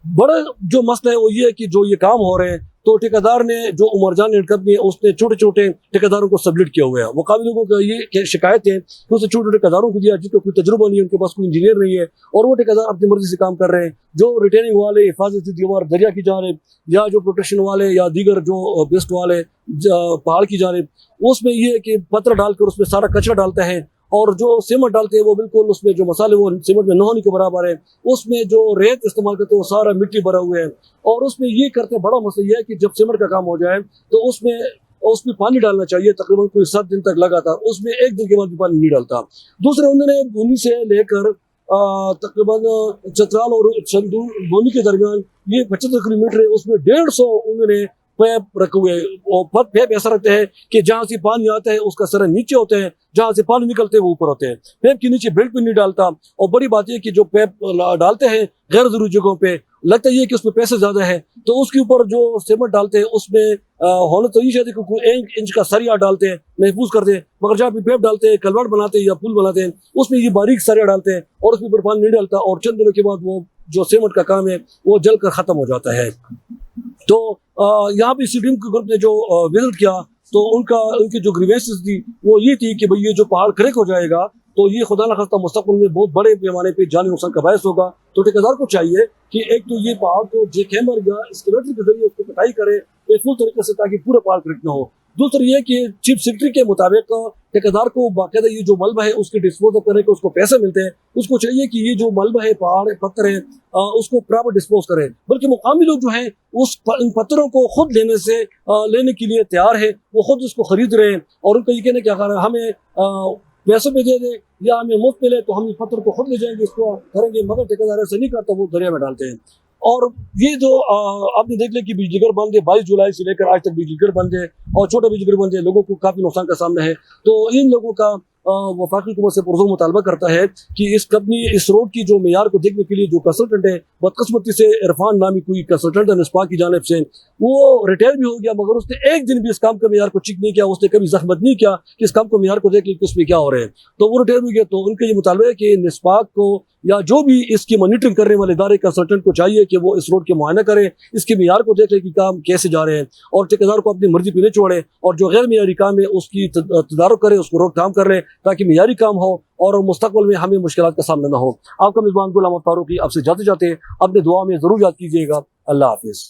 बड़ा जो मसला है वो ये है कि जो ये काम हो रहे हैं तो ठेकेदार ने जो उमरजान एंड कंपनी है उसने छोटे छोटे ठेकेदारों को सबमिट किया हुआ है। मुकामी लोगों का ये शिकायत है कि उसने छोटे छोटे ठेकेदारों को दिया जिनका कोई तजुर्बा नहीं है, उनके पास कोई इंजीनियर नहीं है और वो ठेकेदार अपनी मर्जी से काम कर रहे हैं। जो रिटेनिंग वाले, हिफाजती दीवार दरिया की जानिब या जो प्रोटेक्शन वाले या दीगर जो बेस्ट वाले पहाड़ की जानिब, उसमें ये है कि पत्थर डालकर उसमें सारा कचरा डालते हैं और जो सीमेंट डालते हैं वो बिल्कुल उसमें जो मसाले वो सीमेंट में न होने के बराबर है। उसमें जो रेत इस्तेमाल करते हैं वो सारा मिट्टी भरा हुआ है और उसमें ये करते बड़ा मसला ये है कि जब सीमेंट का काम हो जाए तो उसमें पानी डालना चाहिए, तकरीबन कोई 7 दिन तक लगातार, उसमें 1 दिन के बाद भी पानी नहीं डालता। दूसरे उन्होंने बूनी से लेकर तकरीबन चतराल और बूनी के दरमियान ये 75 किलोमीटर है, उसमें 150 उन्होंने पैप रखे हुए और पैप ऐसा रखते हैं कि जहाँ से पानी आता है उसका सर नीचे होते हैं, जहाँ से पानी निकलते हैं वो ऊपर होते हैं। पैप के नीचे बेल्ट भी नहीं डालता और बड़ी बात यह कि जो पैप डालते हैं गैर जरूरी जगहों पे लगता है कि उसमें पैसे ज्यादा है तो उसके ऊपर जो सीमेंट डालते हैं उसमें होना तो ये चाहिए कि 1 इंच का सरिया डालते हैं, महफूज करते हैं, मगर जहाँ पे पैप डालते हैं, कलवर्ट बनाते हैं या पुल बनाते हैं उसमें ये बारीक सरिया डालते हैं और उसमें ऊपर पानी नहीं डालता और चंद दिनों के बाद वो जो सीमेंट का काम है वो जल कर खत्म हो जाता है। तो यहाँ पे CDM के ग्रुप ने जो विजिट किया तो उनकी जो ग्रीवेंसेस थी वो ये थी कि भाई ये जो पहाड़ क्रैक हो जाएगा तो ये खुदा न खास्ता मुस्तकबिल में बहुत बड़े पैमाने पे जानी नुकसान का बायस होगा। तो ठेकेदार को चाहिए कि एक तो ये पहाड़ को जेकैमर या एक्सकेवेटर के जरिए उसको कटाई करे बेफूल तरीके से ताकि पूरा पहाड़ क्रैक न हो। दूसरा ये कि चीफ सेक्रेटरी के मुताबिक ठेकेदार को बाकायदा ये जो मलबा है उसके डिस्पोज करने के उसको पैसे मिलते हैं, उसको चाहिए कि ये जो मलबा है, पहाड़ पत्थर है, उसको प्रॉपर डिस्पोज करें। बल्कि मुकामी लोग जो हैं इन पत्थरों को खुद लेने के लिए तैयार है, वो खुद उसको खरीद रहे हैं और उनका ये कहना क्या कर रहा है हमें पैसों पे दे दे या हमें मुफ्त पे ले तो हम इस पत्थर को खुद ले जाएंगे, इसको करेंगे, मगर ठेकेदार ऐसा नहीं करता, वो दरिया में डालते हैं। और ये जो आपने देख लिया कि बिजलीघर बंद है, 22 जुलाई से लेकर आज तक बिजलीघर बंद है और छोटे बिजलीघर बंद है, लोगों को काफी नुकसान का सामना है। तो इन लोगों का वफाकी हुकूमत से पुरजोर मुतालबा करता है कि इस रोड की जो मेयार को देखने के लिए जो कंसल्टेंट है, बदकिस्मती से इरफान नामी कोई कंसल्टेंट है निस्पा की जानिब से, वो रिटायर भी हो गया मगर उसने एक दिन भी इस काम के मेयार को चेक नहीं किया, उसने कभी जहमत नहीं किया कि इस काम को मेयार को देख ली कि उसमें क्या हो रहे हैं। तो वो रिटायर हो गया। तो उनका ये मुतालबा है कि निस्पा को या जो भी इसकी मॉनिटरिंग करने वाले इदारे कंसल्टेंट को चाहिए कि वो इस रोड के मुआयना करें, इसके मेयार को देख ले कि काम कैसे जा रहे हैं और ठेकेदार को अपनी मर्जी पे नहीं छोड़े और जो गैर मेयारी काम है उसकी तदारुक करे, उसको रोकथाम कर ले ताकि मेयारी काम हो और मुस्तकबिल में हमें मुश्किलात का सामना न हो। आपका मेज़बान गुलाम फारूकी आपसे जाते जाते अपने दुआ में जरूर याद कीजिएगा। अल्लाह हाफिज़।